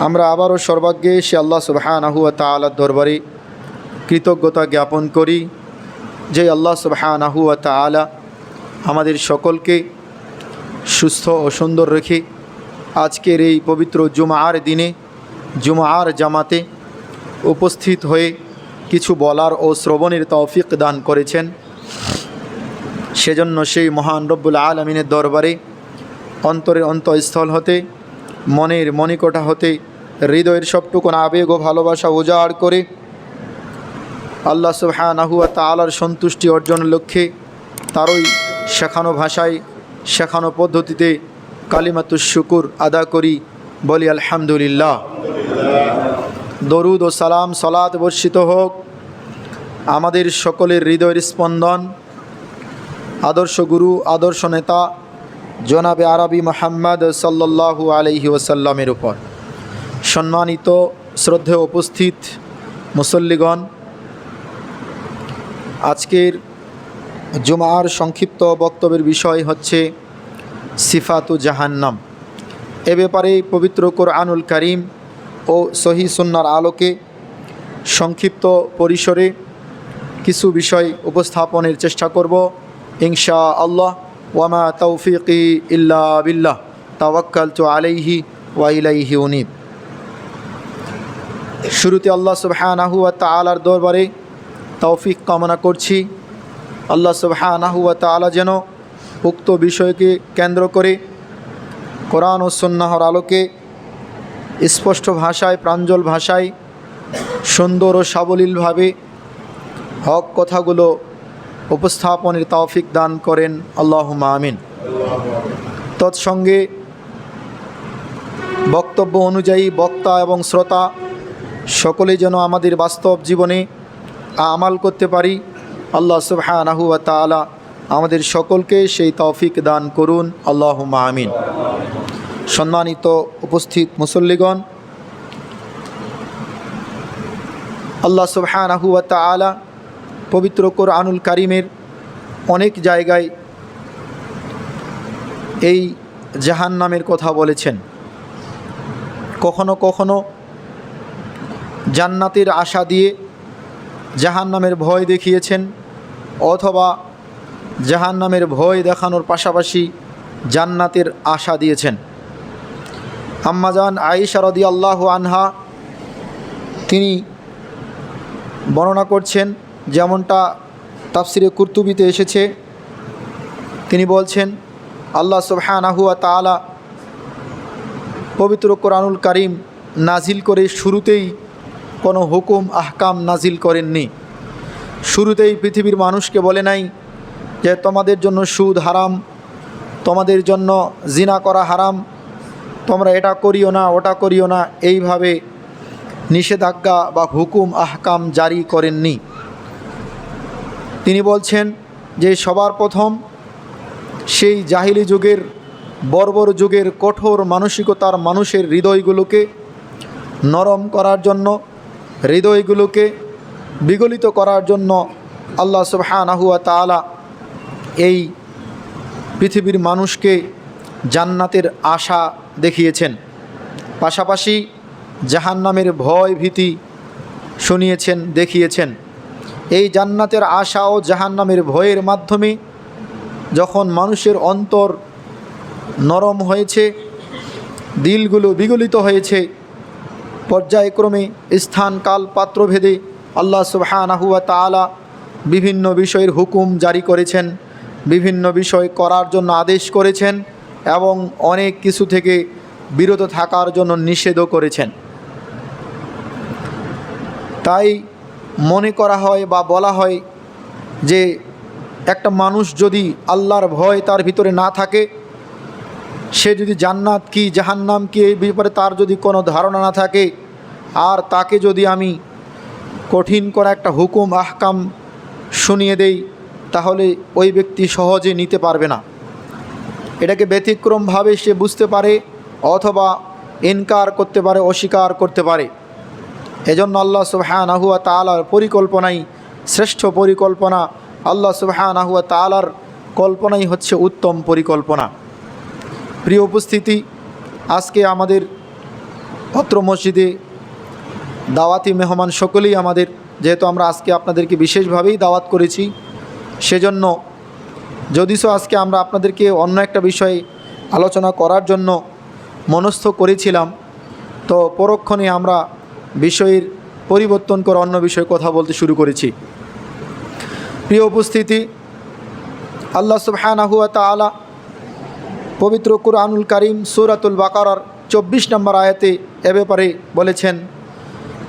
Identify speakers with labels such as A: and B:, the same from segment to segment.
A: আমরা আবারও সর্বাগ্যে সে আল্লাহ সুবহানাহু ওয়া তাআলার দরবারে কৃতজ্ঞতা জ্ঞাপন করি যে আল্লাহ সুবহানাহু ওয়া তাআলা আমাদের সকলকে সুস্থ ও সুন্দর রেখে আজকের এই পবিত্র জুমার দিনে জুমার জামাতে উপস্থিত হয়ে কিছু বলার ও শ্রবণের তৌফিক দান করেছেন। সেজন্য সেই মহান রব্বুল আলামিনের দরবারে অন্তরের অন্তঃস্থল হতে মনের মণিকোঠা হতে হৃদয়ের সবটুকুন আবেগ ও ভালোবাসা উজাড় করে আল্লাহ সুবহানাহু ওয়া তাআলার সন্তুষ্টি অর্জনের লক্ষ্যে তারই শেখানো ভাষায় শেখানো পদ্ধতিতে কালিমাতুশ শুকুর আদা করি, বলি আলহামদুলিল্লাহ। দরুদ ও সালাম সালাত বর্ষিত হোক আমাদের সকলের হৃদয়ের স্পন্দন আদর্শ গুরু আদর্শ নেতা জনাবে আরবি মুহাম্মদ সাল্লাল্লাহু আলাইহি ওয়াসাল্লামের উপর। সম্মানিত শ্রদ্ধেয় উপস্থিত মুসল্লিগণ, আজকের জুমার সংক্ষিপ্ত বক্তব্যের বিষয় হচ্ছে সিফাতু জাহান্নাম। এ ব্যাপারে পবিত্র কোরআনুল কারীম ও সহিহ সুন্নাহর আলোকে সংক্ষিপ্ত পরিসরে কিছু বিষয় উপস্থাপনের চেষ্টা করব ইনশাআল্লাহ। ওয়ামা তৌফিকি ইল্লা বিল্লাহ তাওয়াক্কালতু আলাইহি ওয়া ইলাইহি উনীব। শুরুতে আল্লাহ সুবহানাহু ওয়া তাআলার দরবারে তৌফিক কামনা করছি। আল্লাহ সুবহানাহু ওয়া তাআলা যেন উক্ত বিষয়কে কেন্দ্র করে কোরআন ও সুন্নাহর আলোকে স্পষ্ট ভাষায় প্রাঞ্জল ভাষায় সুন্দর ও সাবলীলভাবে হক কথাগুলো উপস্থাপনের তৌফিক দান করেন, আল্লাহুম্মা আমিন। তৎসঙ্গে বক্তব্য অনুযায়ী বক্তা এবং শ্রোতা সকলেই যেন আমাদের বাস্তব জীবনে আমাল করতে পারি। আল্লাহ সুবহানাহু ওয়া তাআলা আমাদের সকলকে সেই তৌফিক দান করুন, আল্লাহুম্মা আমিন। সম্মানিত উপস্থিত মুসল্লিগণ, আল্লাহ সুবহানাহু ওয়া তাআলা পবিত্র কোরআনুল কারীমের অনেক জায়গায় এই জাহান্নামের কথা বলেছেন। কখনো কখনো জান্নাতের আশা দিয়ে জাহান্নামের ভয় দেখিয়েছেন, অথবা জাহান্নামের ভয় দেখানোর পাশাপাশি জান্নাতের আশা দিয়েছেন। আম্মাজান আয়েশা রাদিয়াল্লাহু আনহা তিনি বর্ণনা করছেন, যেমনটা তাফসিরে কুরতুবিতে এসেছে। তিনি বলছেন, আল্লাহ সুবহানাহু ওয়া তাআলা পবিত্র কোরআনুল কারীম নাজিল করে শুরুতেই কোনো হুকুম আহকাম নাজিল করেননি। শুরুতেই পৃথিবীর মানুষকে বলে নাই যে তোমাদের জন্য সুদ হারাম, তোমাদের জন্য জিনা করা হারাম, তোমরা এটা করিও না ওটা করিও না, এইভাবে নিষেধাজ্ঞা বা হুকুম আহকাম জারি করেননি। তিনি বলছেন যে সবার প্রথম সেই জাহিলি যুগের বর্বর যুগের কঠোর মানসিকতার মানুষের হৃদয়গুলোকে নরম করার জন্য, হৃদয়গুলোকে বিগলিত করার জন্য আল্লাহ সুবহানাহু ওয়া তাআলা এই পৃথিবীর মানুষকে জান্নাতের আশা দেখিয়েছেন, পাশাপাশি জাহান্নামের ভয় ভীতি শুনিয়েছেন, দেখিয়েছেন। এই জান্নাতের আশা ও জাহান্নামের ভয়ের মাধ্যমে যখন মানুষের অন্তর নরম হয়েছে, দিলগুলো বিগলিত হয়েছে, পর্যায়ক্রমে স্থান কাল পাত্রভেদে আল্লাহ সুবহানাহু ওয়া তাআলা বিভিন্ন বিষয়ের হুকুম জারি করেছেন, বিভিন্ন বিষয় করার জন্য আদেশ করেছেন এবং অনেক কিছু থেকে বিরত থাকার জন্য নিষেধও করেছেন। তাই মনে করা হয় বা বলা হয় যে একটা মানুষ যদি আল্লাহর ভয় তার ভিতরে না থাকে, সে যদি জান্নাত কি জাহান্নাম কি এই ব্যাপারে তার যদি কোনো ধারণা না থাকে, আর তাকে যদি আমি কঠিন করে একটা হুকুম আহকাম শুনিয়ে দেই, তাহলে ওই ব্যক্তি সহজে নিতে পারবে না। এটাকে ব্যতিক্রমভাবে সে বুঝতে পারে অথবা ইনকার করতে পারে, অস্বীকার করতে পারে। এজন্য আল্লাহ সুবহানাহু ওয়া তাআলার পরিকল্পনাই শ্রেষ্ঠ পরিকল্পনা। আল্লাহ সুবহানাহু ওয়া তাআলার কল্পনাই হচ্ছে উত্তম পরিকল্পনা। প্রিয় উপস্থিতি, আজকে আমাদের অত্র মসজিদে দাওয়াতি মেহমান সকলেই আমাদের, যেহেতু আমরা আজকে আপনাদেরকে বিশেষভাবেই দাওয়াত করেছি, সেজন্য যদিও আজকে আমরা আপনাদেরকে অন্য একটা বিষয়ে আলোচনা করার জন্য মনস্থ করেছিলাম, তো পরক্ষণে আমরা বিষয়ের পরিবর্তন করে অন্য বিষয়ে কথা বলতে শুরু করেছি। প্রিয় উপস্থিতি, আল্লাহ সুবহানাহু ওয়া তাআলা পবিত্র কুরআনুল কারীম সূরাতুল বাকারার 24 নম্বর আয়াতে এ ব্যাপারে বলেছেন,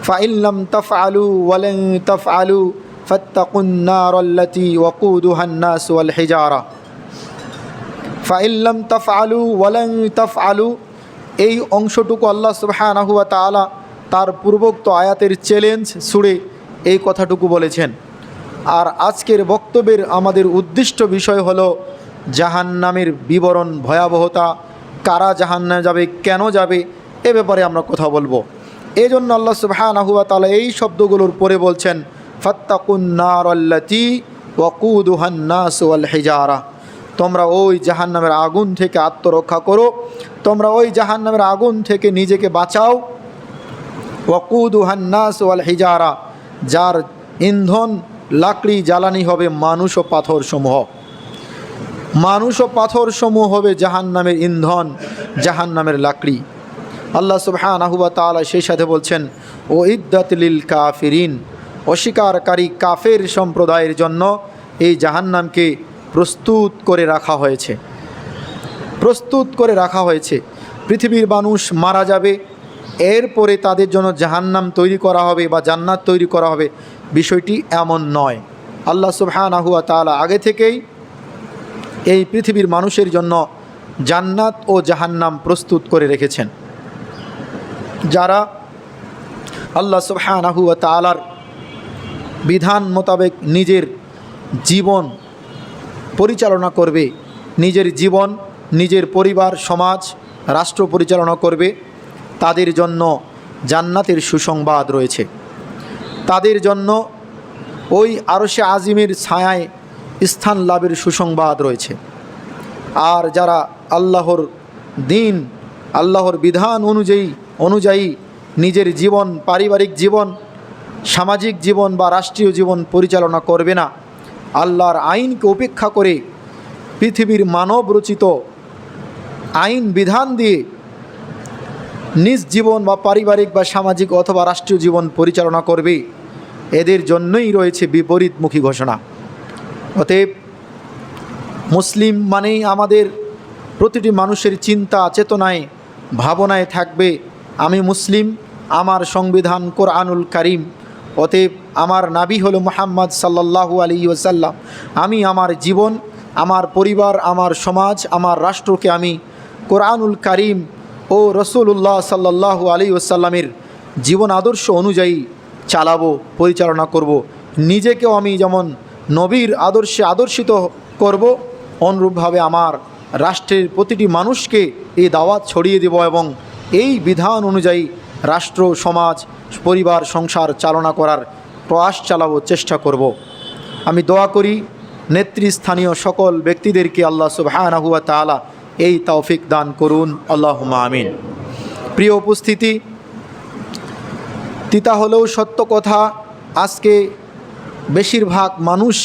A: ফাইন লাম তাফআলু ওয়া লান তাফআলু ফাত্তাকুন নারাল্লাতী ওয়াকুদুহান নাস ওয়াল হিজারা। ফাইন লাম তাফআলু ওয়া লান তাফআলু, এই অংশটুকু আল্লাহ সুবহানাহু ওয়া তাআলা তার পূর্বোক্ত আয়াতের চ্যালেঞ্জ ছুড়ে এই কথাটুকু বলেছেন। আর আজকের বক্তব্যের আমাদের উদ্দিষ্ট বিষয় হলো জাহান্নামের বিবরণ, ভয়াবহতা, কারা জাহান্নামে যাবে, কেন যাবে, এ ব্যাপারে আমরা কথা বলবো। এই জন্য আল্লাহ সুবহানাহু ওয়া তাআলা এই শব্দগুলোর পরে বলছেন, ফাত্তাকুন নারাল্লাতী ওয়াকুদুহান নাস ওয়াল হিজারা, তোমরা ওই জাহান্নামের আগুন থেকে আত্মরক্ষা করো, তোমরা ওই জাহান্নামের আগুন থেকে নিজেকে বাঁচাও। ওয়াকুদুহান নাস ওয়াল হিজারা, যার ইন্ধন লাকড়ি জ্বালানি হবে মানুষ ও পাথর সমূহ। মানুষ ও পাথর সমূহ হবে জাহান্নামের ইন্ধন, জাহান্নামের লাকড়ি। আল্লাহ সুবহানাহু ওয়া তাআলা সেই সাথে বলছেন, ও ইদ্দাত লিল কাফিরিন, অস্বীকারী কাফের সম্প্রদায়ের জন্য এই জাহান্নামকে প্রস্তুত করে রাখা হয়েছে, প্রস্তুত করে রাখা হয়েছে। পৃথিবীর মানুষ মারা যাবে, এরপরে তাদের জন্য জাহান্নাম তৈরি করা হবে বা জান্নাত তৈরি করা হবে, বিষয়টি এমন নয়। আল্লাহ সুবহানাহু ওয়া তাআলা আগে থেকেই এই পৃথিবীর মানুষের জন্য জান্নাত ও জাহান্নাম প্রস্তুত করে রেখেছেন। যারা আল্লাহ সুবহানাহু ওয়া তাআলার বিধান মোতাবেক নিজের জীবন পরিচালনা করবে, নিজের জীবন, নিজের পরিবার, সমাজ, রাষ্ট্র পরিচালনা করবে, তাদের জন্য জান্নাতের সুসংবাদ রয়েছে। তাদের জন্য ওই আরশে আজিমের ছায়ায় স্থান লাভের সুসংবাদ রয়েছে। আর যারা আল্লাহর দিন, আল্লাহর বিধান অনুযায়ী নিজের জীবন, পারিবারিক জীবন, সামাজিক জীবন বা রাষ্ট্রীয় জীবন পরিচালনা করবে না, আল্লাহর আইনকে উপেক্ষা করে পৃথিবীর মানব রচিত আইন বিধান দিয়ে নিজ জীবন বা পারিবারিক বা সামাজিক অথবা রাষ্ট্রীয় জীবন পরিচালনা করবে, এদের জন্যই রয়েছে বিপরীতমুখী ঘোষণা। অতএব মুসলিম মানেই আমাদের প্রতিটি মানুষের চিন্তা চেতনায় ভাবনায় থাকবে, আমি মুসলিম, আমার সংবিধান কোরআনুল কারীম, অতএব আমার নাবী হলো মুহাম্মদ সাল্লাল্লাহু আলাইহি ওয়াসাল্লাম। আমি আমার জীবন, আমার পরিবার, আমার সমাজ, আমার রাষ্ট্রকে আমি কোরআনুল কারীম ও রাসূলুল্লাহ সাল্লাল্লাহু আলাইহি ওয়াসাল্লামের জীবন আদর্শ অনুযায়ী চালাবো, পরিচালনা করব। নিজেকেও আমি যেমন নবীর আদর্শে আদর্শিত করব, অনুরূপভাবে আমার রাষ্ট্রের প্রতিটি মানুষকে এই দাওয়াত ছড়িয়ে দেব এবং এই বিধান অনুযায়ী রাষ্ট্র, সমাজ, পরিবার, সংসার চালনা করার প্রয়াস চালাবো, চেষ্টা করব। আমি দোয়া করি নেতৃস্থানীয় সকল ব্যক্তিদেরকে আল্লাহ সুবহানাহু ওয়া তাআলা এই তৌফিক দান করুন, আল্লাহুম্মা আমিন। প্রিয় উপস্থিতি, তিতা হলেও সত্য কথা, আজকে বেশিরভাগ মানুষ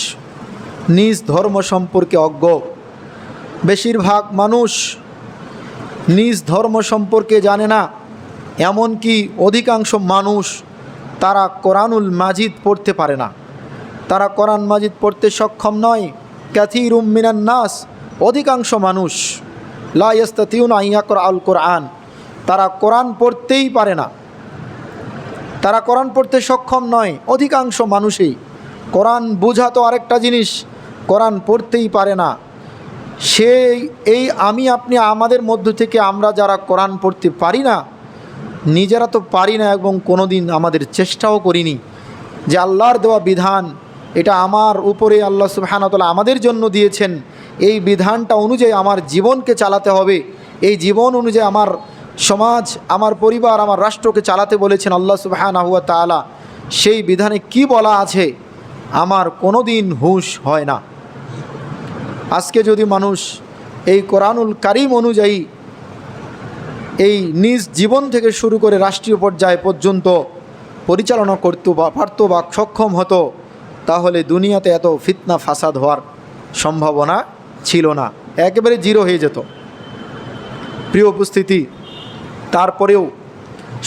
A: নিজ ধর্ম সম্পর্কে অজ্ঞ। বেশিরভাগ মানুষ নিজ ধর্ম সম্পর্কে জানে না। এমনকি অধিকাংশ মানুষ তারা কোরআনুল মাজিদ পড়তে পারে না, তারা কোরআন মাজিদ পড়তে সক্ষম নয়। কাসীরুম মিনান নাস, অধিকাংশ মানুষ লা ইস্তাতিউনা আন ইয়াকরাউল কোরআন, তারা কোরআন পড়তেই পারে না, তারা কোরআন পড়তে সক্ষম নয়। অধিকাংশ মানুষই কোরআন বোঝা তো আরেকটা জিনিস, কোরআন পড়তেই পারে না। এই আমি আপনি আমাদের মধ্য থেকে আমরা যারা কোরআন পড়তে পারি না, নিজেরা তো পারি না এবং কোনো দিন আমাদের চেষ্টাও করিনি যে আল্লাহর দেওয়া বিধান এটা আমার উপরে আল্লাহ সুবহানাহু ওয়া তাআলা আমাদের জন্য দিয়েছেন, এই বিধানটা অনুযায়ী আমার জীবনকে চালাতে হবে, এই জীবন অনুযায়ী আমার সমাজ, আমার পরিবার, আমার রাষ্ট্রকে চালাতে বলেছেন আল্লাহ সুবহানাহু ওয়া তাআলা। সেই বিধানে কি বলা আছে আমার কোনো দিন হুঁশ হয় না। আজকে যদি মানুষ এই কোরআনুল কারীম অনুযায়ী এই নিজ জীবন থেকে শুরু করে রাষ্ট্রীয় পর্যায় পর্যন্ত পরিচালনা করতে পারত বা সক্ষম হতো, তাহলে দুনিয়াতে এত ফিতনা ফাসাদ হওয়ার সম্ভাবনা ছিল না, একেবারে জিরো হয়ে যেত। প্রিয় উপস্থিতি, তারপরেও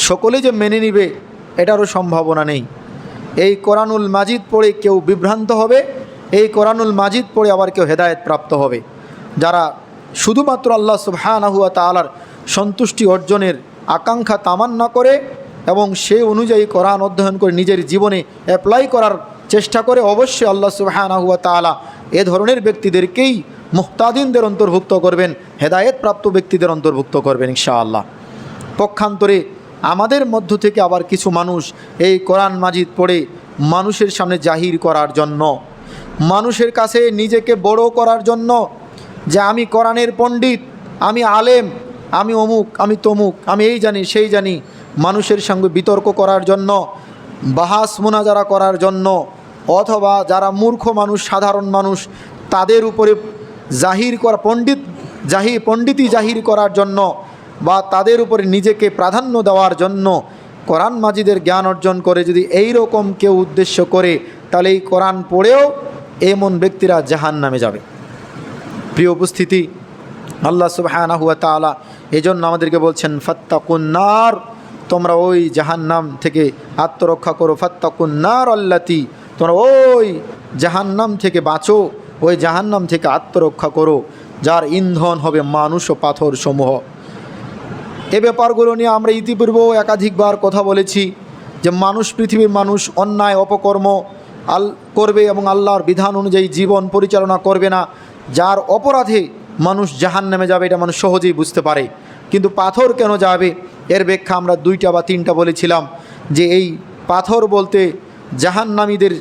A: সকলে যে মেনে নিবে এটারও সম্ভাবনা নেই। এই কোরআনুল মাজিদ পড়ে কেউ বিভ্রান্ত হবে, এই কোরআনুল মাজিদ পড়ে আবার কেউ হেদায়েত প্রাপ্ত হবে। যারা শুধুমাত্র আল্লাহ সুবহানাহু ওয়া তাআলার সন্তুষ্টি অর্জনের আকাঙ্ক্ষা তামান্না করে এবং সেই অনুযায়ী কোরআন অধ্যয়ন করে নিজের জীবনে অ্যাপ্লাই করার চেষ্টা করে, অবশ্যই আল্লাহ সুবহানাহু ওয়া তাআলা এ ধরনের ব্যক্তিদেরকেই মুহতাদিনদের অন্তর্ভুক্ত করবেন, হেদায়েত প্রাপ্ত ব্যক্তিদের অন্তর্ভুক্ত করবেন ইনশাআল্লাহ। পক্ষান্তরে আমাদের মধ্য থেকে আবার কিছু মানুষ এই কোরআন মাজিদ পড়ে মানুষের সামনে জাহির করার জন্য, মানুষের কাছে নিজেকে বড় করার জন্য, যে আমি কোরআনের পণ্ডিত, আমি আলেম, আমি অমুক, আমি তমুক, আমি এই জানি সেই জানি, মানুষের সঙ্গে বিতর্ক করার জন্য, বাহাস মুনাজারা করার জন্য, অথবা যারা মূর্খ মানুষ, সাধারণ মানুষ, তাদের উপরে জাহির করা পণ্ডিতি জাহির করার জন্য বা তাদের উপরে নিজেকে প্রাধান্য দেওয়ার জন্য কোরআন মাজিদের জ্ঞান অর্জন করে যদি এই রকম কেউ উদ্দেশ্য করে, তাহলে এই কোরআন পড়েও এমন ব্যক্তিরা জাহান্নামে যাবে। প্রিয় উপস্থিতি, আল্লাহ সুবহানাহু ওয়া তাআলা এজন্য আমাদেরকে বলছেন ফাত্তাকুন নার, তোমরা ওই জাহান্নাম থেকে আত্মরক্ষা করো। ফাত্তাকুন নার আল্লাতি, তোমরা ওই জাহান্নাম থেকে বাঁচো, ওই জাহান্নাম থেকে আত্মরক্ষা করো যার ইন্ধন হবে মানুষ ও পাথর সমূহ। এ ব্যাপারগুলো নিয়ে আমরা ইতিপূর্বেও একাধিকবার কথা বলেছি যে পৃথিবীর মানুষ অন্যায় অপকর্ম করবে এবং আল্লাহর বিধান অনুযায়ী জীবন পরিচালনা করবে না, যার অপরাধে মানুষ জাহান্নামে যাবে, এটা মানুষ সহজেই বুঝতে পারে। কিন্তু পাথর কেন যাবে, এর ব্যাখ্যা আমরা 2টা বা 3টা বলেছিলাম। যে এই পাথর বলতে জাহান্নামীদের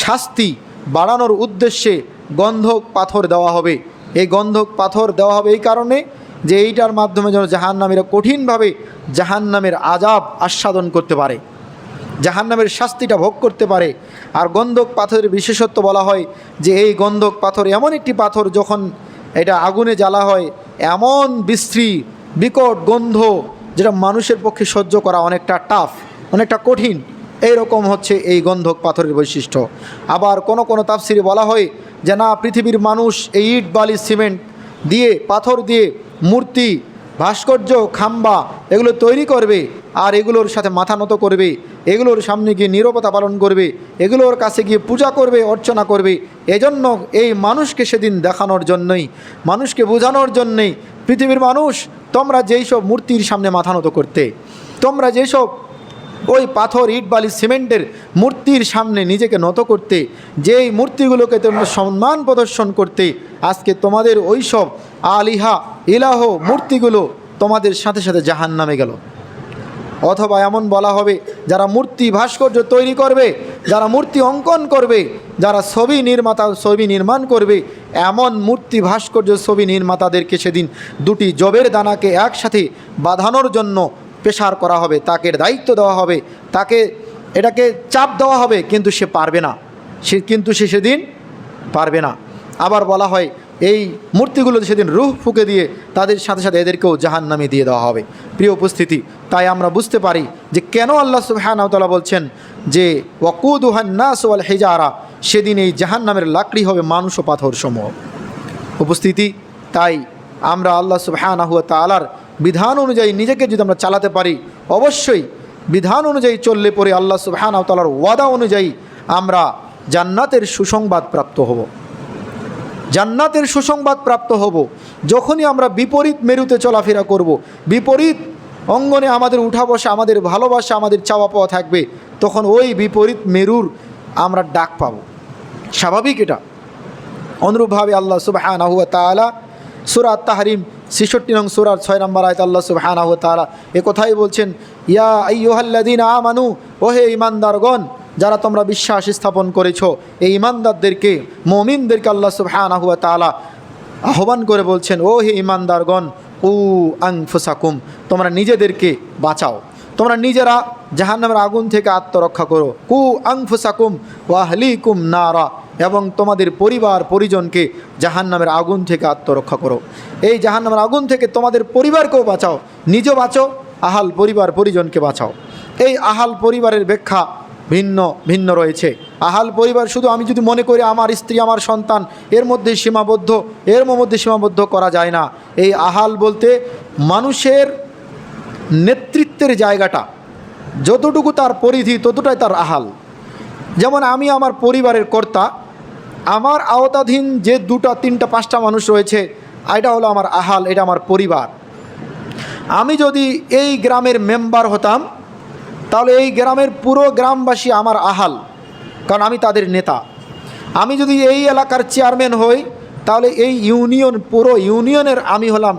A: শাস্তি বাড়ানোর উদ্দেশ্যে গন্ধক পাথর দেওয়া হবে। এই গন্ধক পাথর দেওয়া হবে এই কারণে যে এইটার মাধ্যমে যেন জাহান্নামীরা কঠিনভাবে জাহান্নামের আযাব আস্বাদন করতে পারে, জাহান্নামের শাস্তিটা ভোগ করতে পারে। আর গন্ধক পাথরের বিশেষত্ব বলা হয় যে এই গন্ধক পাথর এমন একটি পাথর, যখন এটা আগুনে জ্বালা হয় এমন বিশ্রী বিকট গন্ধ, যেটা মানুষের পক্ষে সহ্য করা অনেকটা টাফ, অনেকটা কঠিন। এই রকম হচ্ছে এই গন্ধক পাথরের বৈশিষ্ট্য। আবার কোনো তাফসিরে বলা হয় যে না, পৃথিবীর মানুষ এই ইট বালি সিমেন্ট দিয়ে, পাথর দিয়ে মূর্তি, ভাস্কর্য, খাম্বা এগুলো তৈরি করবে, আর এগুলোর সাথে মাথা নত করবে, এগুলোর সামনে গিয়ে নীরবতা পালন করবে, এগুলোর কাছে গিয়ে পূজা করবে, অর্চনা করবে। এজন্য এই মানুষকে সেদিন দেখানোর জন্যই, মানুষকে বোঝানোর জন্যই, পৃথিবীর মানুষ তোমরা যেই সব মূর্তির সামনে মাথা নত করতে, তোমরা যেসব ওই পাথর, ইট বালি সিমেন্টের মূর্তির সামনে নিজেকে নত করতে, যেই মূর্তিগুলোকে তোমরা সম্মান প্রদর্শন করতে, আজকে তোমাদের ওই সব আলিহা ইলাহ মূর্তিগুলো তোমাদের সাথে সাথে জাহান্নামে গেল। অথবা এমন বলা হবে, যারা মূর্তি ভাস্কর্য তৈরি করবে, যারা মূর্তি অঙ্কন করবে, যারা ছবি নির্মাণ করবে, এমন মূর্তি ভাস্কর্য ছবি নির্মাতাদেরকে সেদিন 2টি জবের দানাকে একসাথে বাঁধানোর জন্য প্রেসার করা হবে, তাকে দায়িত্ব দেওয়া হবে, তাকে এটাকে চাপ দেওয়া হবে, কিন্তু সে পারবে না, সে সেদিন পারবে না। আবার বলা হয় এই মূর্তিগুলো সেদিন রূহ ফুঁকে দিয়ে তাদের সাথে সাথে এদেরকেও জাহান্নামে দিয়ে দেওয়া হবে। প্রিয় উপস্থিতি, তাই আমরা বুঝতে পারি যে কেন আল্লাহ সুবহানাহু ওয়া তাআলা বলছেন যে ওয়াকুদুহান নাস ওয়াল হিজারা, সেদিন এই জাহান্নামের লাকড়ি হবে মানুষ ও পাথর সমূহ। উপস্থিতি, তাই আমরা আল্লাহ সুবহানাহু ওয়া তাআলার বিধান অনুযায়ী নিজেকে যদি আমরা চালাতে পারি, অবশ্যই বিধান অনুযায়ী চললে পরে আল্লাহ সুবহানাহু ওয়া তাআলার ওয়াদা অনুযায়ী আমরা জান্নাতের সুসংবাদ প্রাপ্ত হব, জান্নাতের সুসংবাদ প্রাপ্ত হব। যখনই আমরা বিপরীত মেরুতে চলাফেরা করব, বিপরীত অঙ্গনে আমাদের উঠা বসা, আমাদের ভালোবাসা, আমাদের চাওয়া পাওয়া থাকবে, তখন ওই বিপরীত মেরুর আমরা ডাক পাব, স্বাভাবিক এটা। অনুরূপভাবে আল্লাহ সুবহানাহু ওয়া তাআলা সূরা আত-তাহরিম ৬৬ নং সূরার ৬ নম্বর আয়াত আল্লাহ সুবহানাহু ওয়া তাআলা কথাই বলছেন, ইয়া আইয়ুহাল্লাযীনা আমানু, ওহে ঈমানদারগণ, যারা তোমরা বিশ্বাস স্থাপন করেছ, এই ঈমানদারদেরকে, মুমিনদেরকে আল্লাহ সুবহানাহু ওয়া তাআলা আহ্বান করে বলছেন, ও হে ঈমানদারগণ, উ আনফুসাকুম, তোমরা নিজেদেরকে বাঁচাও, তোমরা নিজেরা জাহান্নামের আগুন থেকে আত্মরক্ষা করো। কু আনফুসাকুম ওয়া আহলিকুম নারা, এবং তোমাদের পরিবার পরিজনকে জাহান্নামের আগুন থেকে আত্মরক্ষা করো। এই জাহান্নামের আগুন থেকে তোমাদের পরিবারকেও বাঁচাও, নিজে বাঁচো, আহাল পরিবার পরিজনকে বাঁচাও। এই আহাল পরিবারের ব্যাখ্যা ভিন্ন ভিন্ন রয়েছে। আহাল পরিবার শুধু আমি যদি মনে করি আমার স্ত্রী আমার সন্তান এর মধ্যে সীমাবদ্ধ, এর মধ্যে সীমাবদ্ধ করা যায় না। এই আহাল বলতে মানুষের নেতৃত্বের জায়গাটা যতটুকু তার পরিধি ততটাই তার আহাল। যেমন আমি আমার পরিবারের কর্তা, আমার আওতাধীন যে 2টা 3টা 5টা মানুষ রয়েছে এটা হলো আমার আহাল, এটা আমার পরিবার। আমি যদি এই গ্রামের মেম্বার হতাম তাহলে এই গ্রামের পুরো গ্রামবাসী আমার আহাল, কারণ আমি তাদের নেতা। আমি যদি এই এলাকার চেয়ারম্যান হই তাহলে এই ইউনিয়ন, পুরো ইউনিয়নের আমি হলাম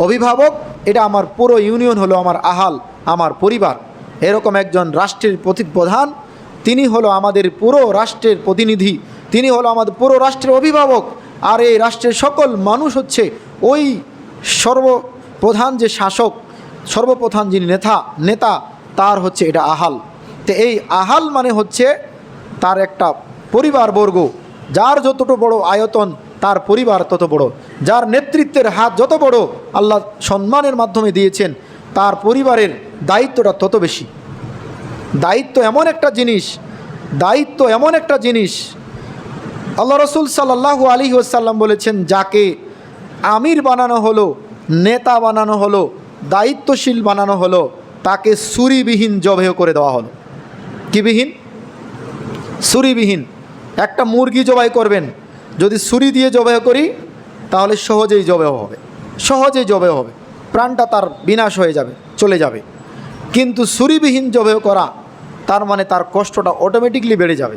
A: অভিভাবক, এটা আমার পুরো ইউনিয়ন হলো আমার আহাল, আমার পরিবার। এরকম একজন রাষ্ট্রের প্রধান, তিনি হলো আমাদের পুরো রাষ্ট্রের প্রতিনিধি, তিনি হলো আমাদের পুরো রাষ্ট্রের অভিভাবক। আর এই রাষ্ট্রের সকল মানুষ হচ্ছে ওই সর্বপ্রধান যে শাসক, সর্বপ্রধান যিনি নেতা তার হচ্ছে এটা আহাল। তো এই আহাল মানে হচ্ছে তার একটা পরিবারবর্গ, যার যতটা বড় আয়তন তার পরিবার তত বড়, যার নেতৃত্বের হাত যত বড় আল্লাহ সম্মানের মাধ্যমে দিয়েছেন তার পরিবারের দায়িত্বটা তত বেশি। দায়িত্ব এমন একটা জিনিস, আল্লাহ রসুল সাল্লাল্লাহু আলাইহি ওয়াসাল্লাম বলেছেন, যাকে আমির বানানো হলো, নেতা বানানো হলো, দায়িত্বশীল বানানো হলো, তাকে ছুরিবিহীন জবেহ করে দেওয়া হলো। কি বিহীন? ছুরিবিহীন। একটা মুরগি জবাই করবেন, যদি ছুরি দিয়ে জবেহ করি তাহলে সহজেই জবেহ হবে, প্রাণটা তার বিনাশ হয়ে যাবে, চলে যাবে। কিন্তু ছুরিবিহীন জবেহ করা তার মানে তার কষ্টটা অটোমেটিকলি বেড়ে যাবে।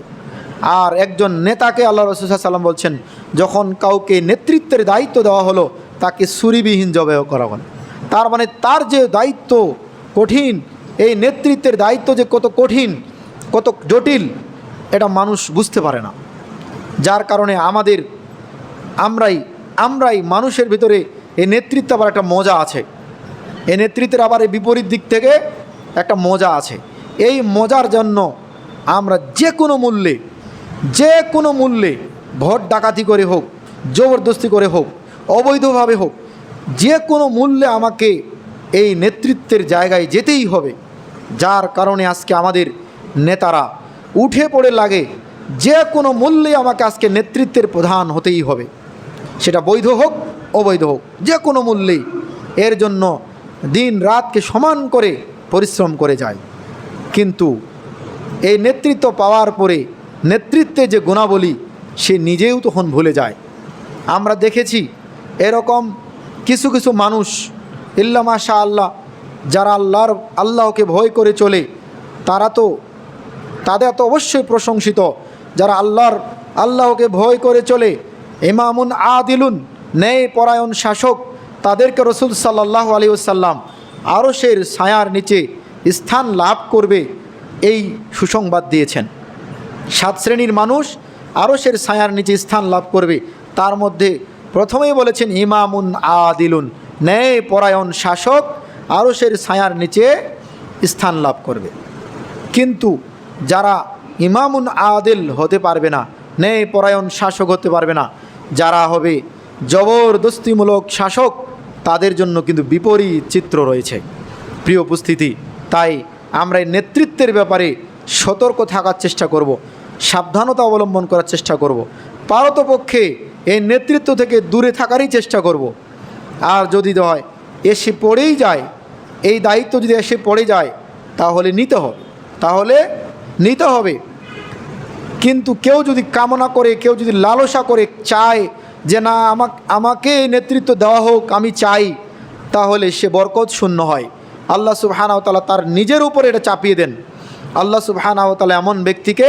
A: আর একজন নেতাকে আল্লাহ রাসূল সাল্লাল্লাহু আলাইহি ওয়াসাল্লাম বলছেন, যখন কাউকে নেতৃত্বের দায়িত্ব দেওয়া হলো তাকে ছুরিবিহীন জবেহ করা হলো। তার মানে তার যে দায়িত্ব কঠিন, এই নেতৃত্বের দায়িত্ব যে কত কঠিন, কত জটিল, এটা মানুষ বুঝতে পারে না। যার কারণে আমরাই মানুষের ভিতরে এই নেতৃত্ব আবার একটা মজা আছে, এই নেতৃত্বের আবার এই বিপরীত দিক থেকে একটা মজা আছে। এই মজার জন্য আমরা যে কোনো মূল্যে ভোট ডাকাতি করে হোক, জবরদস্তি করে হোক, অবৈধভাবে হোক, যে কোনো মূল্যে আমাকে এই নেতৃত্বের জায়গায় যেতেই হবে। যার কারণে আজকে আমাদের নেতারা উঠে পড়ে লাগে, যে কোনো মূল্যে আমাকে আজকে নেতৃত্বের প্রধান হতেই হবে, সেটা বৈধ হোক অবৈধ হোক, যে কোনো মূল্যেই। এর জন্য দিন রাতকে সমান করে পরিশ্রম করে যায়। কিন্তু এই নেতৃত্ব পাওয়ার পরে নেতৃত্বে যে গুণাবলী সে নিজেও তখন ভুলে যায়। আমরা দেখেছি এরকম কিছু কিছু মানুষ, ইল্লা মাশা আল্লাহ, যারা আল্লাহকে ভয় করে চলে, তাদের তো অবশ্যই প্রশংসিত। যারা আল্লাহকে ভয় করে চলে, ইমামুন আদিলুন, ন্যায় পরায়ণ শাসক, তাদেরকে রাসূল সাল্লাল্লাহু আলাইহি ওয়াসাল্লাম আরশের ছায়ার নিচে স্থান লাভ করবে এই সুসংবাদ দিয়েছেন। 7 শ্রেণীর মানুষ আরশের ছায়ার নিচে স্থান লাভ করবে, তার মধ্যে প্রথমেই বলেছেন ইমামুন আদিলুন, ন্যায় পরায়ণ শাসক আরশের ছায়ার নিচে স্থান লাভ করবে। কিন্তু যারা ইমামুন আদিল হতে পারবে না, ন্যায় পরায়ণ শাসক হতে পারবে না, যারা হবে জবরদস্তিমূলক শাসক, তাদের জন্য কিন্তু বিপরীত চিত্র রয়েছে। প্রিয় উপস্থিতি, তাই আমরা এই নেতৃত্বের ব্যাপারে সতর্ক থাকার চেষ্টা করব, সাবধানতা অবলম্বন করার চেষ্টা করব, পারতপক্ষে এই নেতৃত্ব থেকে দূরে থাকারই চেষ্টা করব। আর যদি হয় এসে পড়েই যায়, এই দায়িত্ব যদি এসে পড়ে যায় তাহলে নিতে হবে। কিন্তু কেউ যদি কামনা করে, কেউ যদি লালসা করে চায় যে না আমাকে নেতৃত্ব দেওয়া হোক, আমি চাই, তাহলে সে বরকত শূন্য হয়। আল্লাহ সুবহানাহু ওয়া তাআলা তার নিজের উপর এটা চাপিয়ে দেন। আল্লাহ সুবহানাহু ওয়া তাআলা এমন ব্যক্তিকে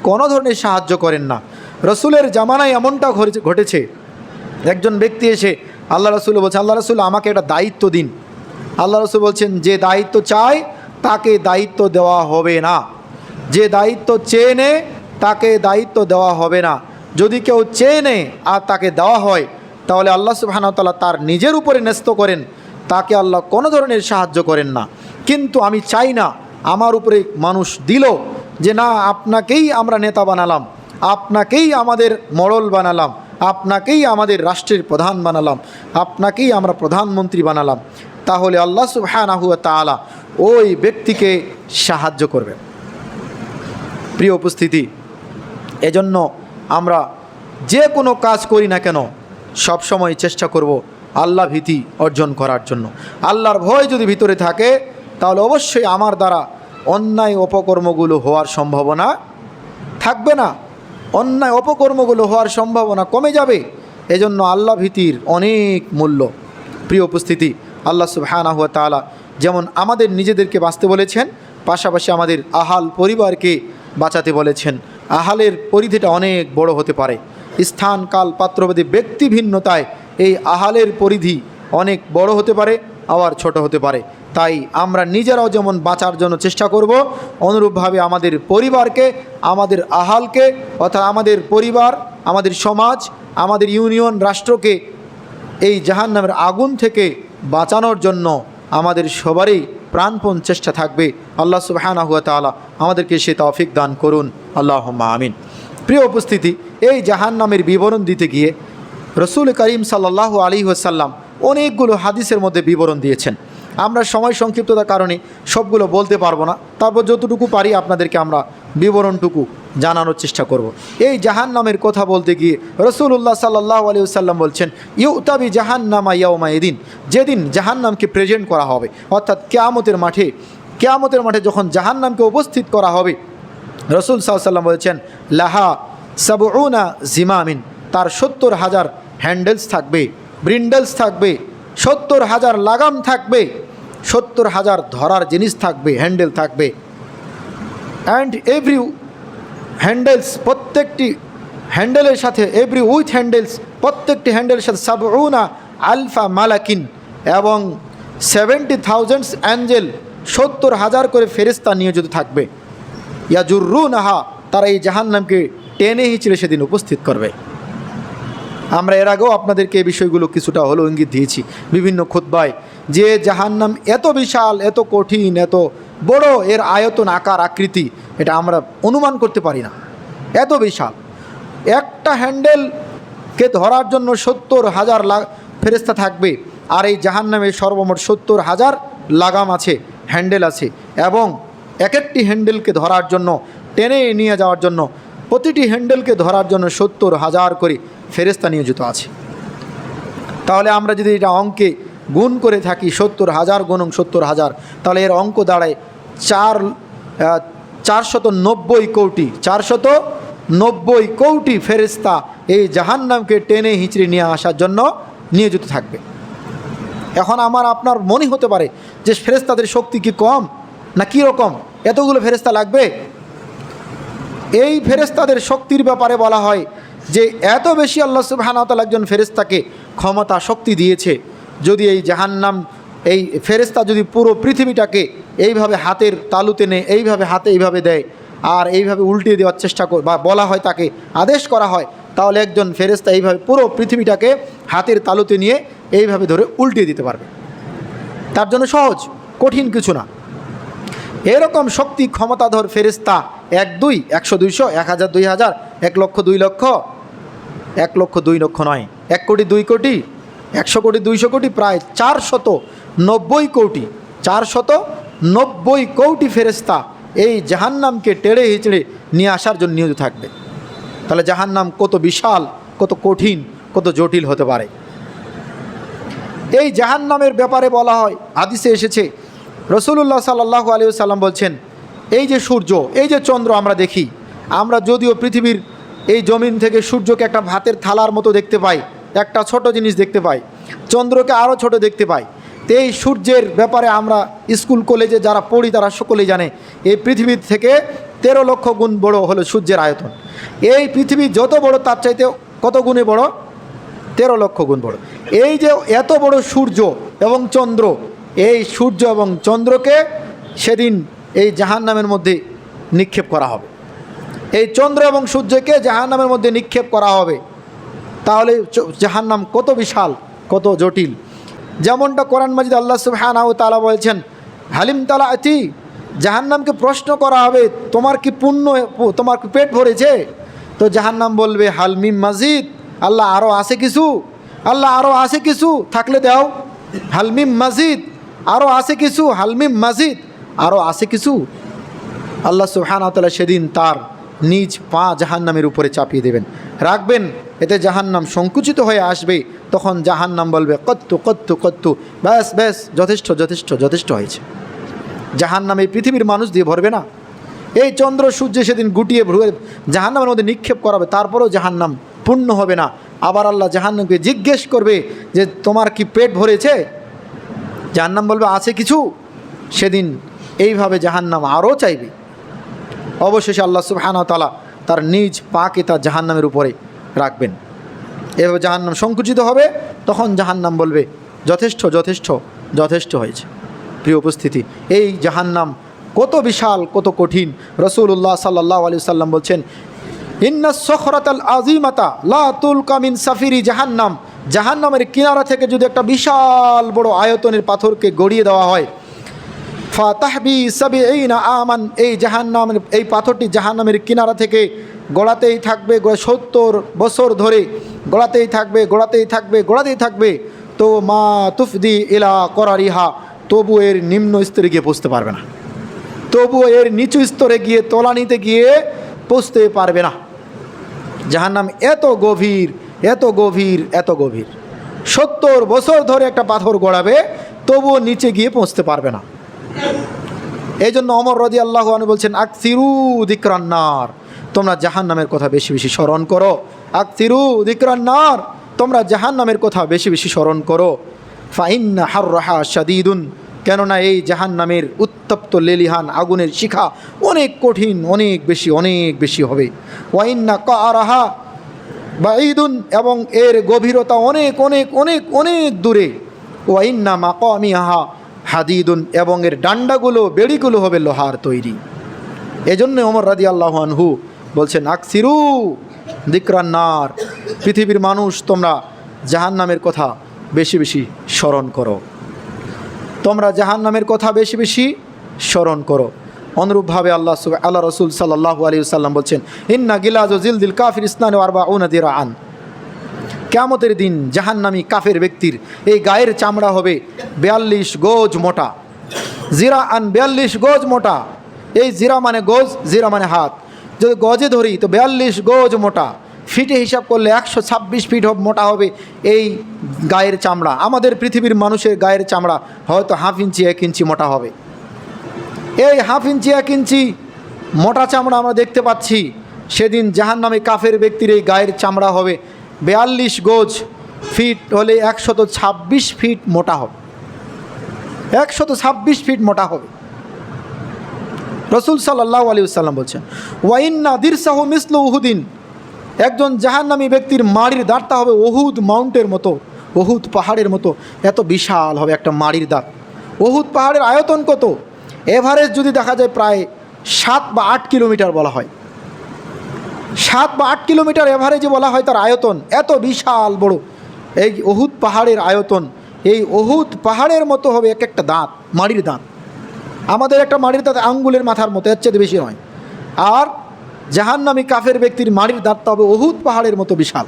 A: কোনো ধরনের সাহায্য করেন না। রসুলের জামানায় এমনটা ঘটেছে, একজন ব্যক্তি এসে আল্লাহ রসুল বলছে, আল্লাহ রসুল আমাকে একটা দায়িত্ব দিন। আল্লাহ রসুল বলছেন, যে দায়িত্ব চায় তাকে দায়িত্ব দেওয়া হবে না, যে দায়িত্ব চেয়ে নেয় তাকে দায়িত্ব দেওয়া হবে না। যদি কেউ চেয়ে নেয় আর তাকে দেওয়া হয় তাহলে আল্লাহ সুবহানাহু ওয়া তাআলা তার নিজের উপরে ন্যস্ত করেন, তাকে আল্লাহ কোনো ধরনের সাহায্য করেন না। কিন্তু আমি চাই না আমার উপরে মানুষ দিল যে না আপনাকেই আমরা নেতা বানালাম, আপনাকেই আমাদের মোড়ল বানালাম, আপনাকেই আমাদের রাষ্ট্রের প্রধান বানালাম, আপনাকেই আমরা প্রধানমন্ত্রী বানালাম, তাহলে আল্লাহ সুবহানাহু ওয়া তাআলা ওই ব্যক্তিকে সাহায্য করবেন। প্রিয় উপস্থিতি, এজন্য আমরা যে কোনো কাজ করি না কেন সব সময় চেষ্টা করব আল্লাহ ভীতি অর্জন করার জন্য। আল্লাহর ভয় যদি ভিতরে থাকে তাহলে অবশ্যই আমার দ্বারা অন্যায় অপকর্মগুলো হওয়ার সম্ভাবনা থাকবে না, অন্যায় অপকর্মগুলো হওয়ার সম্ভাবনা কমে যাবে। এজন্য আল্লাহ ভীতির অনেক মূল্য। প্রিয় উপস্থিতি, আল্লাহ সুবহানাহু ওয়া তাআলা যেমন আমাদের নিজেদেরকে বাঁচতে বলেছেন, পাশাপাশি আমাদের আহাল পরিবারকে বাঁচাতে বলেছেন। আহালের পরিধিটা অনেক বড় হতে পারে, স্থান কাল পাত্রভেদে ব্যক্তি ভিন্নতায় এই আহালের পরিধি অনেক বড় হতে পারে, আবার ছোট হতে পারে। তাই আমরা নিজেরাও যেমন বাঁচার জন্য চেষ্টা করব, অনুরূপভাবে আমাদের পরিবারকে, আমাদের আহালকে, অর্থাৎ আমাদের পরিবার, আমাদের সমাজ, আমাদের ইউনিয়ন, রাষ্ট্রকে এই জাহান্নামের আগুন থেকে বাঁচানোর জন্য আমাদের সবারই প্রাণপণ চেষ্টা থাকবে। আল্লাহ সুবহানাহু ওয়া তাআলা আমাদেরকে সে তৌফিক দান করুন, আল্লাহুম্মা আমিন। প্রিয় উপস্থিতি, এই জাহান্নামের বিবরণ দিতে গিয়ে রসুল করিম সাল্লাল্লাহু আলাইহি ওয়াসাল্লাম অনেকগুলো হাদিসের মধ্যে বিবরণ দিয়েছেন। আমরা সময় সংক্ষিপ্ততার কারণে সবগুলো বলতে পারবো না, তারপর যতটুকু পারি আপনাদেরকে আমরা বিবরণটুকু জানানোর চেষ্টা করব। এই জাহান্নামের কথা বলতে গিয়ে রসুল্লাহ সাল্লাল্লাহু আলাইহি ওয়াসাল্লাম বলছেন, ইউতাবি জাহান্নামা ইয়াউমা ইদিন, যেদিন জাহান্নামকে প্রেজেন্ট করা হবে, অর্থাৎ কিয়ামতের মাঠে যখন জাহান্নামকে উপস্থিত করা হবে, রসুল সাল্লাল্লাহু আলাইহি ওয়াসাল্লাম বলছেন, লাহা সাবউনা জিমামিন, তার 70,000 হ্যান্ডেলস থাকবে, ব্রিন্ডেলস থাকবে, 70,000 লাগাম থাকবে, 70,000 ধরার জিনিস থাকবে, হ্যান্ডেল থাকবে। অ্যান্ড এভরি হ্যান্ডেলস, প্রত্যেকটি হ্যান্ডেলের সাথে, এভরি উইথ হ্যান্ডেলস, প্রত্যেকটি হ্যান্ডেলের সাথে সাবউনা আলফা মালাকিন, এবং 70,000 অ্যাঞ্জেল, 70,000 করে ফেরেশতা নিয়োজিত থাকবে। ইয়াজুরুনাহা, তারা এই জাহান্নামকে টেনে হিঁচড়ে সেদিন উপস্থিত করবে। আমরা এর আগেও আপনাদেরকে এই বিষয়গুলো কিছুটা হলেও ইঙ্গিত দিয়েছি বিভিন্ন খুতবায়, যে জাহান্নাম এত বিশাল, এত কঠিন, এত বড়, এর আয়তন, আকার, আকৃতি এটা আমরা অনুমান করতে পারি না, এত বিশাল। একটা হ্যান্ডেলকে ধরার জন্য 70,000 ফেরেশতা থাকবে, আর এই জাহান্নামে সর্বমোট 70,000 লাগাম আছে, হ্যান্ডেল আছে, এবং এক একটি হ্যান্ডেলকে ধরার জন্য, টেনে নিয়ে যাওয়ার জন্য, প্রতিটি হ্যান্ডেলকে ধরার জন্য 70,000 করে ফেরেশতা নিয়োজিত আছে। তাহলে আমরা যদি এটা অঙ্কে গুণ করে থাকি, 70,000 গুণন 70,000, তাহলে এর অঙ্ক দাঁড়ায় 490 কোটি, 490 কোটি ফেরেশতা এই জাহান্নামকে টেনে হিঁচড়ে নিয়ে আসার জন্য নিয়োজিত থাকবে। এখন আমার আপনার মনে হতে পারে যে ফেরেশতাদের শক্তি কি কম, না কী রকম, এতগুলো ফেরেশতা লাগবে? এই ফেরেশতাদের শক্তির ব্যাপারে বলা হয় যে এত বেশি আল্লাহ সুবহানাহু ওয়া তাআলা একজন ফেরেশতাকে ক্ষমতা, শক্তি দিয়েছে। যদি এই জাহান্নাম, এই ফেরেশতা যদি পুরো পৃথিবীটাকে এইভাবে হাতের তালুতে নেয়, এইভাবে হাতে এইভাবে দেয়, আর এইভাবে উল্টিয়ে দেওয়ার চেষ্টা করে, বা বলা হয়, তাকে আদেশ করা হয়, তাহলে একজন ফেরেশতা এইভাবে পুরো পৃথিবীটাকে হাতের তালুতে নিয়ে এইভাবে ধরে উল্টিয়ে দিতে পারবে। তার জন্য সহজ, কঠিন কিছু না। এরকম শক্তি ক্ষমতাধর ফেরেশতা 1 2 100 200 1000 2000 1 লক্ষ 2 লক্ষ, 1 লক্ষ 2 লক্ষ নয়, 1 কোটি 2 কোটি 100 কোটি 200 কোটি, প্রায় 490 কোটি, 490 কোটি ফেরেশতা এই জাহান্নামকে টেড়ে হিচড়ে নিয়ে আসার জন্য নিয়োজিত থাকবে। তাহলে জাহান্নাম কত বিশাল, কত কঠিন, কত জটিল হতে পারে। এই জাহান্নামের ব্যাপারে বলা হয়, হাদিসে এসেছে, রসুল্লাহ সাল্লাল্লাহু আলাইহি ওয়াসাল্লাম বলছেন, এই যে সূর্য, এই যে চন্দ্র আমরা দেখি, আমরা যদিও পৃথিবীর এই জমিন থেকে সূর্যকে একটা ভাতের থালার মতো দেখতে পাই, একটা ছোট জিনিস দেখতে পাই, চন্দ্রকে আরও ছোট দেখতে পাই। তো এই সূর্যের ব্যাপারে আমরা স্কুল কলেজে যারা পড়ি তারা সকলেই জানে, এই পৃথিবীর থেকে 13 লক্ষ গুণ বড় হলো সূর্যের আয়তন। এই পৃথিবী যত বড় তার চাইতে কত গুণে বড়? 13 লক্ষ গুণ বড়। এই যে এত বড় সূর্য এবং চন্দ্র, এই সূর্য এবং চন্দ্রকে সেদিন এই জাহান্নামের মধ্যে নিক্ষেপ করা হবে। এই চন্দ্র এবং সূর্যকে জাহান্নামের মধ্যে নিক্ষেপ করা হবে। তাহলে জাহান্নাম কত বিশাল, কত জটিল। যেমনটা কোরআন মাজিদ আল্লাহ সুবহানাহু ওয়া তাআলা বলছেন, হালিম তালাতি, জাহান্নামকে প্রশ্ন করা হবে, তোমার কি পেট ভরেছে? তো জাহান্নাম বলবে হালমিম মাজিদ, আল্লাহ আরও আছে কিছু, আল্লাহ আরও আছে কিছু, থাকলে দাও। হালমিম মাজিদ, আরও আছে কিছু, হালমিম মাজিদ, আরও আছে কিছু। আল্লাহ সুবহানাহু ওয়া তাআলা সেদিন তার নিজ পা জাহান্নামের উপরে চাপিয়ে দেবেন, রাখবেন, এতে জাহান্নাম সংকুচিত হয়ে আসবে। তখন জাহান্নাম বলবে কত্তু কত্তু কত্তু, ব্যাস ব্যাস, যথেষ্ট যথেষ্ট যথেষ্ট হয়েছে। জাহান্নাম এই পৃথিবীর মানুষ দিয়ে ভরবে না। এই চন্দ্র সূর্য সেদিন গুটিয়ে ভরে জাহান্নামের মধ্যে নিক্ষেপ করাবে, তারপরেও জাহান্নাম পূর্ণ হবে না। আবার আল্লাহ জাহান্নামকে জিজ্ঞেস করবে যে তোমার কি পেট ভরেছে? জাহান্নাম বলবে আছে কিছু। সেদিন এইভাবে জাহান্নাম আরও চাইবে। অবশেষে আল্লাহ সুবহানাহু ওয়া তাআলা তার নিজ পাকে তার জাহান্নামের উপরে রাখবেন। এভাবে জাহান্নাম সংকুচিত হবে। তখন জাহান্নাম বলবে যথেষ্ট যথেষ্ট যথেষ্ট হয়েছে। প্রিয় উপস্থিতি, এই জাহান্নাম কত বিশাল, কত কঠিন। রাসূলুল্লাহ সাল্লাল্লাহু আলাইহি ওয়াসাল্লাম বলছেন, ইন্নাস সখরাতাল আযীমাতা লা তুলকা মিন সাফিরি জাহান্নাম। জাহান্নামের কিনারা থেকে যদি একটা বিশাল বড় আয়তনের পাথরকে গড়িয়ে দেওয়া হয়, ফাতাহবি সাবিঈনা আমান, এই জাহান্নামের এই পাথরটি জাহান্নামের কিনারা থেকে গড়াতেই থাকবে 70 বছর ধরে, গড়াতেই থাকবে গড়াতেই থাকবে গড়াতেই থাকবে। তো মা তুফদি ইলা করারিহা, তবু এর নিম্ন স্তরে গিয়ে পৌঁছতে পারবে না, তবু এর নিচু স্তরে গিয়ে তলানিতে গিয়ে পৌঁছতে পারবে না। জাহান্নাম এত গভীর এত গভীর এত গভীর, 70 বছর ধরে একটা পাথর গড়াবে, তবুও নিচে গিয়ে পৌঁছতে পারবে না। এই জন্য ওমর রাদিয়াল্লাহু আনহু বলছেন, আকসিরু যিকরান নার, তোমরা জাহান্নামের কথা বেশি বেশি স্মরণ করো। আকসিরু যিকরান নার, তোমরা জাহান্নামের কথা বেশি বেশি স্মরণ করো। ফাইন্না হাররাহা শাদীদুন, কেননা এই জাহান্নামের উত্তপ্ত লেলিহান আগুনের শিখা অনেক কঠিন, অনেক বেশি হবে। ওয়াইন্না কারাহা বাঈদুন, এবং এর গভীরতা অনেক অনেক অনেক অনেক দূরে। ওয়াইন্না মাকামিহা হাদিদুন, এবং এর ডান্ডাগুলো বেড়িগুলো হবে লোহার তৈরি। এজন্য ওমর রাদিয়াল্লাহু আনহু বলছেন, আকসিরু যিকরান নার, পৃথিবীর মানুষ তোমরা জাহান্নামের কথা বেশি বেশি স্মরণ করো, তোমরা জাহান্নামের কথা বেশি বেশি স্মরণ করো। অনুরূপভাবে আল্লাহ রসুল সাল্লাল্লাহু আলাইহি ওয়াসাল্লাম বলছেন, ইন্না গিলাজু জিলদিল কাফির ইসনান ওয়া আরবাউনা দিরআন, কিয়ামতের দিন জাহান্নামী কাফের ব্যক্তির এই গায়ের চামড়া হবে 42 গজ মোটা। জিরাআন, 42 গজ মোটা। এই জিরা মানে গজ, জিরা মানে হাত, যদি গজে ধরি তো 42 গজ মোটা। ফিটে হিসাব করলে 126 ফিট মোটা হবে এই গায়ের চামড়া। আমাদের পৃথিবীর মানুষের গায়ের চামড়া হয়তো 1/2 ইঞ্চি 1 ইঞ্চি মোটা হবে। এই 1/2 ইঞ্চি 1 ইঞ্চি মোটা চামড়া আমরা দেখতে পাচ্ছি। সেদিন জাহান্নামী কাফের ব্যক্তির এই গায়ের চামড়া হবে 42 গজ, ফিট হলে 126 ফিট মোটা হবে, 126 ফিট মোটা হবে। রসুল সাল্লাল্লাহু আলাইহি ওয়াসাল্লাম বলছেন, ওয়াইন্না দিরসাহু মিসলু উহুদিন, একজন জাহান্নামী ব্যক্তির মাড়ির দাঁতটা হবে উহুদ মাউন্টের মতো, উহুদ পাহাড়ের মতো এত বিশাল হবে একটা মাড়ির দাঁত। উহুদ পাহাড়ের আয়তন কত? এভারেজ যদি দেখা যায় প্রায় 7 বা 8 কিলোমিটার বলা হয়, 7 বা 8 কিলোমিটার এভারেজে বলা হয় তার আয়তন। এত বিশাল বড় এই উহুদ পাহাড়ের আয়তন। এই উহুদ পাহাড়ের মতো হবে এক একটা দাঁত, মাড়ির দাঁত। আমাদের একটা মাড়ির দাঁত আঙ্গুলের মাথার মতো, এর চেয়ে বেশি নয়। আর জাহান্নামী কাফের ব্যক্তির মাড়ির দাঁতটা হবে উহুদ পাহাড়ের মতো বিশাল।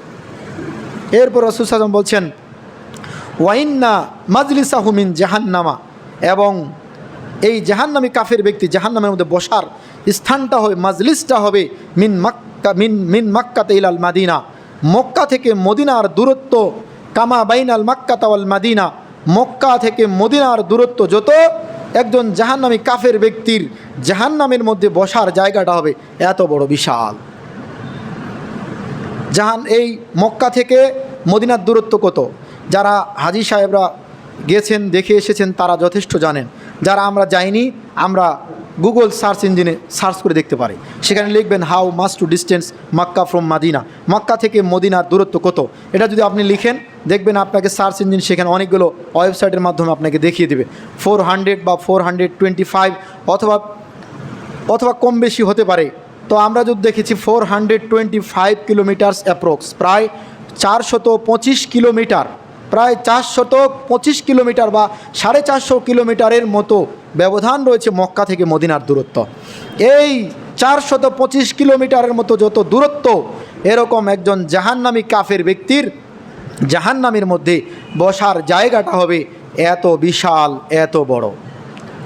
A: এরপর রাসূল সাল্লাল্লাহু আলাইহি ওয়াসাল্লাম বলছেন, ওয়াইন্না মাজলিসাহু মিন জাহান্নামা, এবং এই জাহান্নামী কাফের ব্যক্তি জাহান্নামের মধ্যে বসার স্থানটা হবে, মাজলিসটা হবে মিন মাক্কাতে ইলাল মাদিনা, মক্কা থেকে মদিনার দূরত্ব, কামা বাইনাল মাক্কাতা ওয়াল মাদিনা, মক্কা থেকে মদিনার দূরত্ব যত, একজন জাহান্নামী কাফের ব্যক্তির জাহান্নামের মধ্যে বসার জায়গাটা হবে এত বড় বিশাল। এই মক্কা থেকে মদিনার দূরত্ব কত? যারা হাজী সাহেবরা গেছেন, দেখে এসেছেন, তারা যথেষ্ট জানেন। যারা আমরা যাইনি, আমরা গুগল সার্চ ইঞ্জিনে সার্চ করে দেখতে পারি। সেখানে লিখবেন how much to distance Mecca from Medina, Mecca থেকে মদিনার দূরত্ব কত। এটা যদি আপনি লিখেন, দেখবেন আপনাকে সার্চ ইঞ্জিন সেখানে অনেকগুলো ওয়েবসাইটের মাধ্যমে আপনাকে দেখিয়ে দেবে। 400 বা 425 অথবা কম বেশি হতে পারে। তো আমরা যদি দেখেছি 425 কিলোমিটার অ্যাপ্রক্স, প্রায় 425 কিলোমিটার, প্রায় 425 কিলোমিটার বা 450 কিলোমিটারের মতো ব্যবধান রয়েছে মক্কা থেকে মদিনার দূরত্ব। এই 425 কিলোমিটারের মতো যত দূরত্ব, এরকম একজন জাহান্নামী কাফের ব্যক্তির জাহান্নামের মধ্যে বসার জায়গাটা হবে এত বিশাল, এত বড়।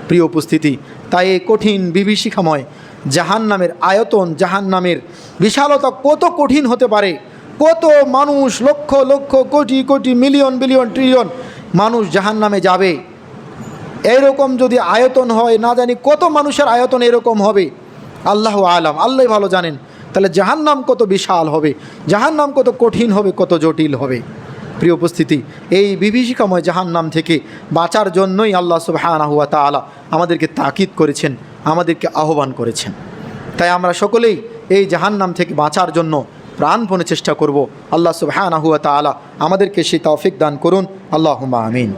A: প্রিয় উপস্থিতি, তাই এই কঠিন বিভীষিকাময় জাহান্নামের আয়তন, জাহান্নামের বিশালতা কত কঠিন হতে পারে, কত মানুষ, lakh lakh, crore crore, million billion, trillion মানুষ জাহান্নামে যাবে। এরকম যদি আয়তন হয়, না জানি কত মানুষের আয়তন এরকম হবে, আল্লাহ আলাম, আল্লাহ ভালো জানেন। তাহলে জাহান্নাম কত বিশাল হবে, জাহান্নাম কত কঠিন হবে, কত জটিল হবে। প্রিয় উপস্থিতি, এই বিভীষিকাময় জাহান্নাম থেকে বাঁচার জন্যই আল্লাহ সুবহানাহু ওয়া তাআলা আমাদেরকে তাকিদ করেছেন, আমাদেরকে আহ্বান করেছেন। তাই আমরা সকলেই এই জাহান্নাম থেকে বাঁচার জন্য প্রাণপণে চেষ্টা করব। আল্লাহ সুবহানাহু ওয়া তাআলা আমাদেরকে সেই তৌফিক দান করুন। আল্লাহুম্মা আমিন।